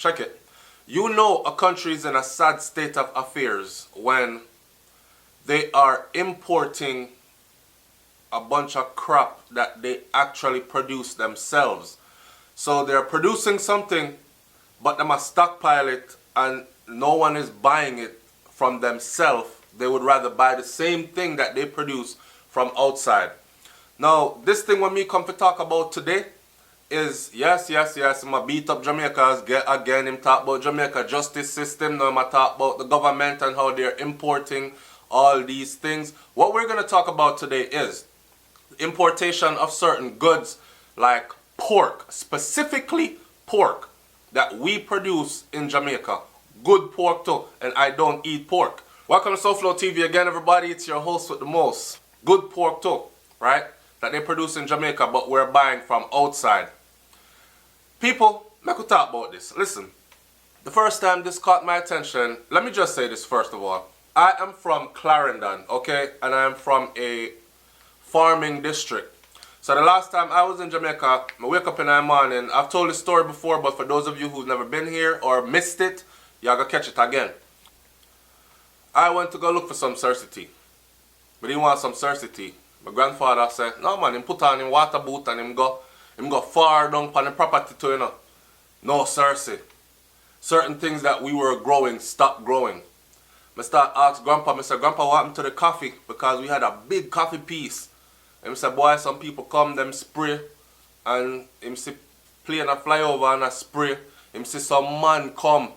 check it. You know a country is in a sad state of affairs when they are importing a bunch of crap that they actually produce themselves. So they're producing something, but they must stockpile it and no one is buying it from themselves. They would rather buy the same thing that they produce from outside. Now, this thing when me come to talk about today is, yes, I'ma beat up Jamaica again. Him talk about Jamaica justice system. Now I'ma talk about the government and how they're importing all these things. What we're gonna talk about today is importation of certain goods like pork, specifically pork that we produce in Jamaica. Good pork too, and I don't eat pork. Welcome to SouFLoTV again, everybody. It's your host with the most. Good pork too, right? That they produce in Jamaica, but we're buying from outside. People, let me talk about this. Listen, the first time this caught my attention, let me just say this first of all. I am from Clarendon, okay? And I am from a farming district. So the last time I was in Jamaica, I wake up in the morning. I've told this story before, but for those of you who've never been here or missed it, y'all gonna catch it again. I went to go look for some cercity. But he want some cercity. My grandfather said, no man, him put on him water boot and him go far down on the property too, you know. No cercy. Certain things that we were growing stopped growing. I start ask Grandpa, I said, Grandpa, what happened to the coffee? Because we had a big coffee piece. And I said, boy, some people come, them spray. And him see plane a fly over and a spray. Him see some man come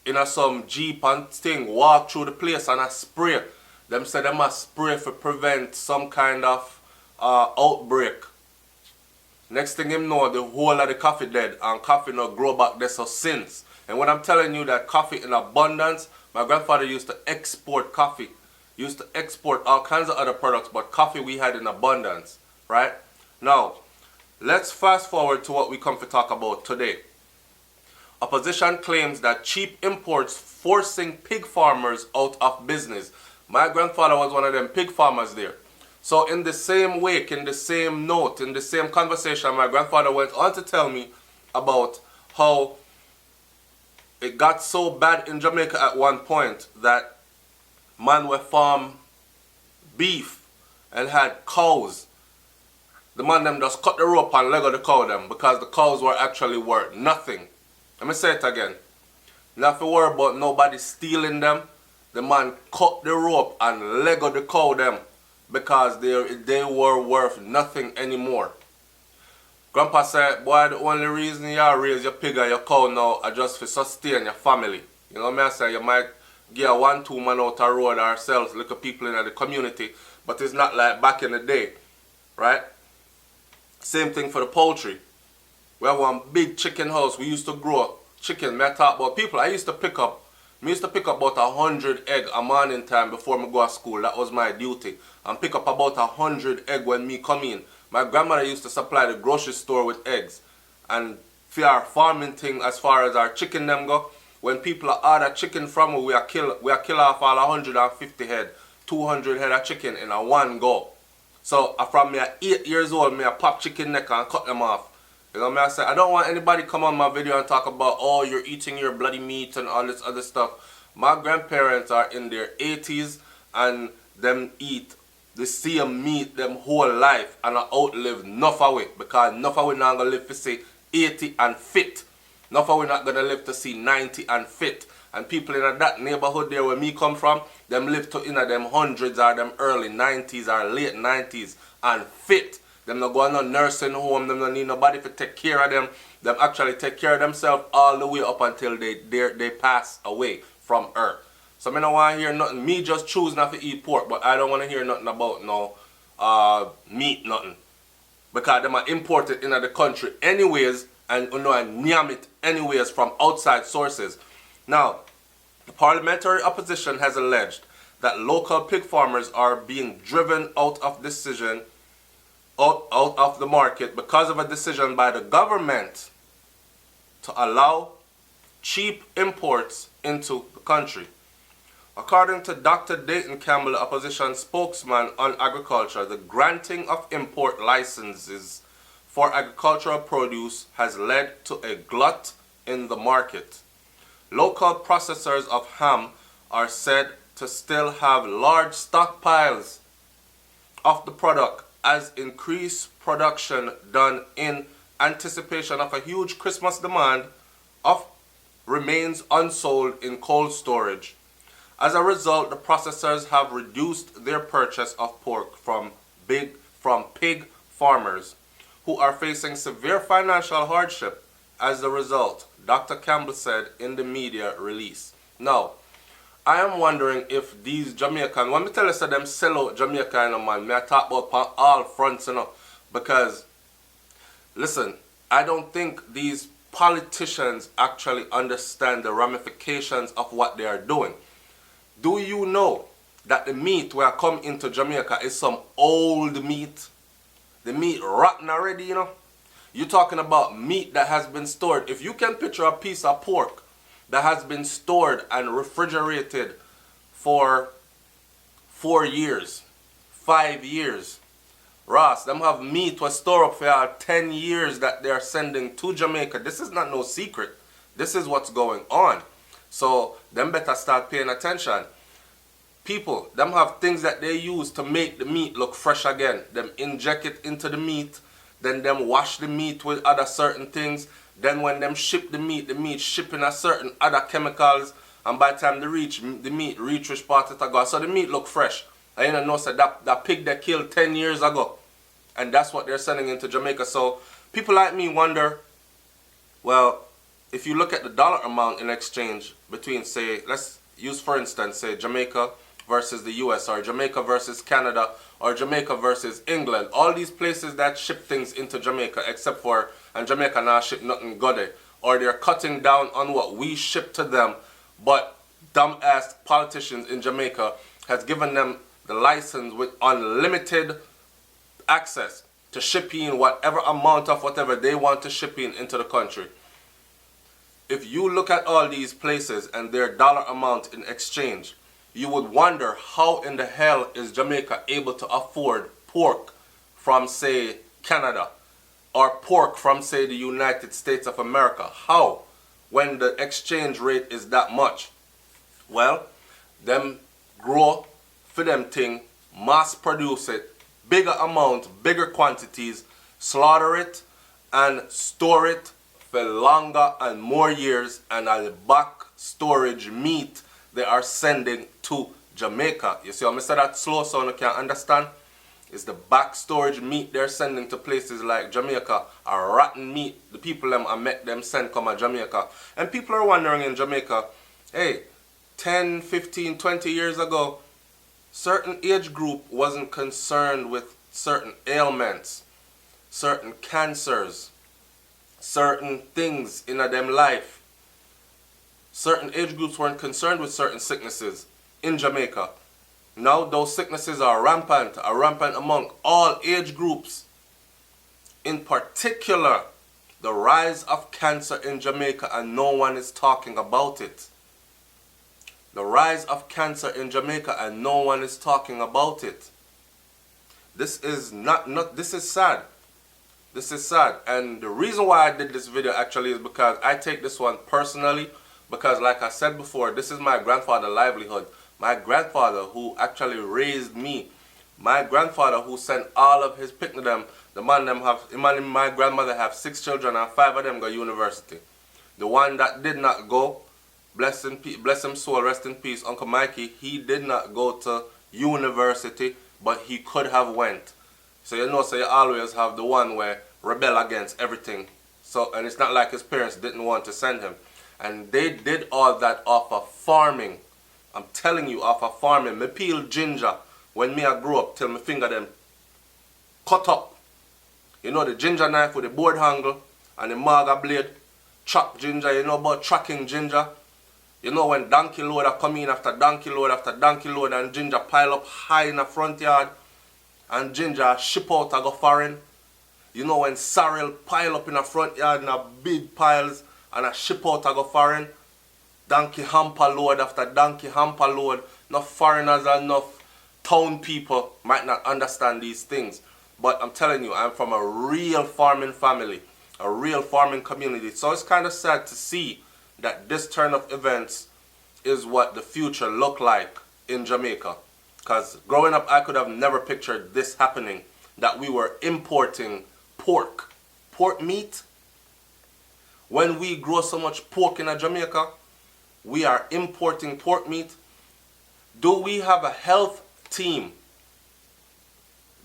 in a some jeep and thing, walk through the place and a spray. Them say them must spray to prevent some kind of outbreak. Next thing him know, the whole of the coffee dead and coffee not grow back there so since. And when I'm telling you that coffee in abundance, my grandfather used to export coffee. Used to export all kinds of other products, but coffee we had in abundance, right? Now, let's fast forward to what we come to talk about today. Opposition claims that cheap imports forcing pig farmers out of business. My grandfather was one of them pig farmers there. So in the same wake, in the same note, in the same conversation, my grandfather went on to tell me about how it got so bad in Jamaica at one point that man were farm beef and had cows. The man them just cut the rope and leg of the cow them because the cows were actually worth nothing. Let me say it again. Not to worry about nobody stealing them. The man cut the rope and leg of the cow them because they were worth nothing anymore. Grandpa said, boy, the only reason you raise your pig or your cow now are just for sustain your family. You know what I say? You might get 1-2 man out the road ourselves, little people in the community, but it's not like back in the day, right? Same thing for the poultry. We have one big chicken house. We used to grow chicken. I talk about people. I used to pick up about 100 egg a morning time before me go to school. That was my duty. And pick up about 100 egg when me come in. My grandmother used to supply the grocery store with eggs. And for our farming thing, as far as our chicken them go, when people order chicken from us, we kill off all 150 head, 200 head of chicken in a one go. So from me at 8 years old, me I pop chicken neck and cut them off. You know what I say? I don't want anybody come on my video and talk about, oh, you're eating your bloody meat and all this other stuff. My grandparents are in their 80s and them eat the same meat them whole life and I outlive enough of it because enough of it not going to live to see 80 and fit. Enough of it not going to live to see 90 and fit. And people in that neighborhood there where me come from, them live to in them hundreds or them early 90s or late 90s and fit. Them not going to nursing home, them not need nobody to take care of them. Them actually take care of themselves all the way up until they pass away from earth. So I don't want to hear nothing. Me just choose not to eat pork, but I don't want to hear nothing about no meat, nothing. Because them are imported into the country anyways and yam it anyways from outside sources. Now, the parliamentary opposition has alleged that local pig farmers are being driven out of the market because of a decision by the government to allow cheap imports into the country. According to Dr. Dayton Campbell, the opposition spokesman on agriculture, the granting of import licenses for agricultural produce has led to a glut in the market. Local processors of ham are said to still have large stockpiles of the product as increased production done in anticipation of a huge Christmas demand remains unsold in cold storage. As a result, the processors have reduced their purchase of pork from pig farmers who are facing severe financial hardship as a result, Dr. Campbell said in the media release. Now, I am wondering if these Jamaicans, when me tell you them sell out Jamaica, you know, man, me I talk about on all fronts, you know, because, listen, I don't think these politicians actually understand the ramifications of what they are doing. Do you know that the meat where I come into Jamaica is some old meat? The meat rotten already, you know? You're talking about meat that has been stored. If you can picture a piece of pork that has been stored and refrigerated for 4 years, 5 years. Ross, them have meat was stored up for 10 years that they're sending to Jamaica. This is not no secret. This is what's going on. So, them better start paying attention. People, them have things that they use to make the meat look fresh again. Them inject it into the meat, then them wash the meat with other certain things. Then when them ship the meat shipping a certain other chemicals, and by the time the meat reach which part it go. So the meat look fresh. And you know so that pig they killed 10 years ago. And that's what they're sending into Jamaica. So people like me wonder, well, if you look at the dollar amount in exchange between, say, let's use for instance, say Jamaica versus the US, or Jamaica versus Canada, or Jamaica versus England. All these places that ship things into Jamaica, except for, and Jamaica now ship nothing good, or they're cutting down on what we ship to them, but dumb-ass politicians in Jamaica has given them the license with unlimited access to ship in whatever amount of whatever they want to ship in into the country. If you look at all these places and their dollar amount in exchange, you would wonder how in the hell is Jamaica able to afford pork from, say, Canada, or pork from, say, the United States of America. How? When the exchange rate is that much? Well, them grow for them thing, mass produce it, bigger amount, bigger quantities, slaughter it and store it for longer and more years, and at the back storage meat they are sending to Jamaica. You see how I said that slow so you can understand? It's the back storage meat they're sending to places like Jamaica, a rotten meat. The people them I met them send come to Jamaica. And people are wondering in Jamaica, hey, 10, 15, 20 years ago, certain age group wasn't concerned with certain ailments, certain cancers, certain things in them life. Certain age groups weren't concerned with certain sicknesses in Jamaica. Now those sicknesses are rampant among all age groups. In particular, the rise of cancer in Jamaica, and no one is talking about it. The rise of cancer in Jamaica and no one is talking about it. This is this is sad. This is sad. And the reason why I did this video actually is because I take this one personally, because like I said before, this is my grandfather's livelihood. My grandfather who actually raised me. My grandfather who sent all of his pick to them. The man them have, my grandmother have 6 children and 5 of them go university. The one that did not go, bless him soul, rest in peace, Uncle Mikey, he did not go to university, but he could have went. So you know, so you always have the one where rebel against everything. So, and it's not like his parents didn't want to send him. And they did all that off of farming. I'm telling you, off of farming. Me peel ginger when me I grew up till my finger them cut up. You know the ginger knife with the board handle and the marga blade. Chop ginger, you know about tracking ginger. You know when donkey loader come in after donkey load after donkey load and ginger pile up high in the front yard and ginger ship out and go foreign. You know when sorrel pile up in the front yard in a big piles and a ship out and go foreign. Donkey hamper load after donkey hamper load. Enough foreigners and enough town people might not understand these things. But I'm telling you, I'm from a real farming family. a real farming community. So it's kind of sad to see that this turn of events is what the future look like in Jamaica. Because growing up, I could have never pictured this happening, that we were importing pork meat. When we grow so much pork in Jamaica, we are importing pork meat. Do we have a health team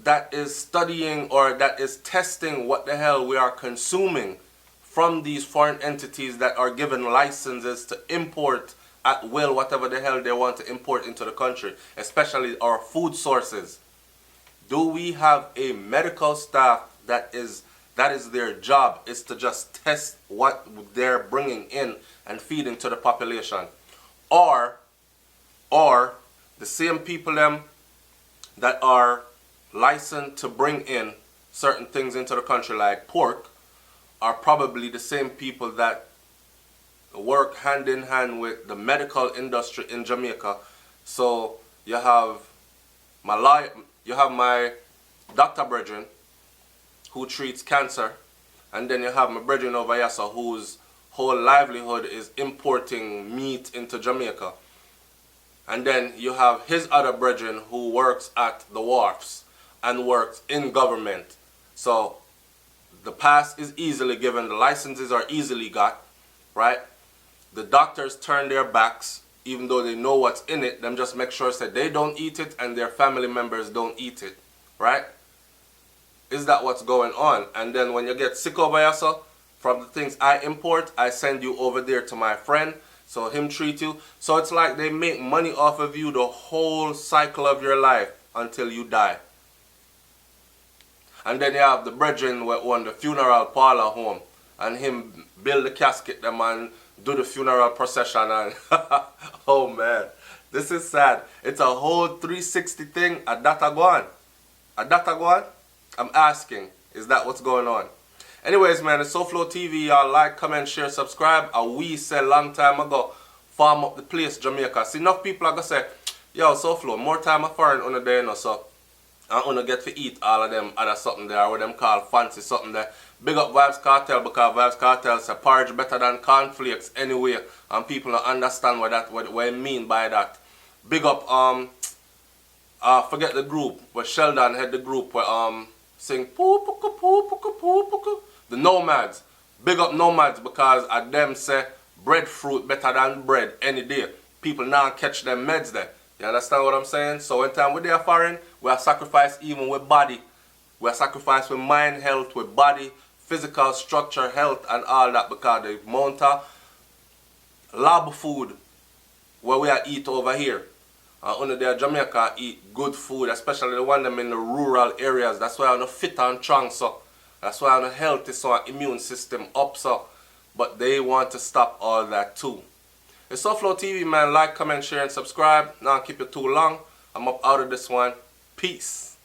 that is studying or that is testing what the hell we are consuming from these foreign entities that are given licenses to import at will whatever the hell they want to import into the country, especially our food sources? Do we have a medical staff that is their job, is to just test what they're bringing in and feeding to the population? Or the same people them that are licensed to bring in certain things into the country like pork are probably the same people that work hand in hand with the medical industry in Jamaica. So you have my doctor brethren who treats cancer, and then you have my brethren over here so whose whole livelihood is importing meat into Jamaica. And then you have his other brethren who works at the wharfs and works in government. So the pass is easily given, the licenses are easily got, right? The doctors turn their backs, even though they know what's in it. Them just make sure that they don't eat it and their family members don't eat it, right? Is that what's going on? And then when you get sick over here, so from the things I import, I send you over there to my friend, so him treat you. So it's like they make money off of you the whole cycle of your life until you die. And then you have the brethren who own the funeral parlor home, and him build the casket them and do the funeral procession and oh man, this is sad. It's a whole 360 thing. A data go on? A data go on? I'm asking, is that what's going on? Anyways, man, it's SouFLoTV. Y'all like, comment, share, subscribe. We said long time ago, farm up the place, Jamaica. See, enough people are going to say, yo, SouFlo, more time a foreign on the day, no, so I want to get to eat all of them other something there, what them call fancy something there. Big up Vibes Cartel, because Vibes Cartel say porridge better than cornflakes anyway, and people don't understand what I mean by that. Big up forget the group where Sheldon had the group where sing poo poo poo poo poo poo. The Nomads. Big up Nomads, because at them say breadfruit better than bread any day. People now catch them meds there. You understand what I'm saying? So when time we are foreign, we are sacrificed even with body. We are sacrificed with mind health, with body, physical structure, health, and all that, because the amount of lab food where we are eat over here. Under there, Jamaica eat good food, especially the one them in the rural areas. That's why I'm fit and strong, so. That's why I'm healthy, so our immune system up, so. But they want to stop all that too. It's SouFLoTV, man. Like, comment, share, and subscribe. Now keep it too long. I'm up out of this one. Peace.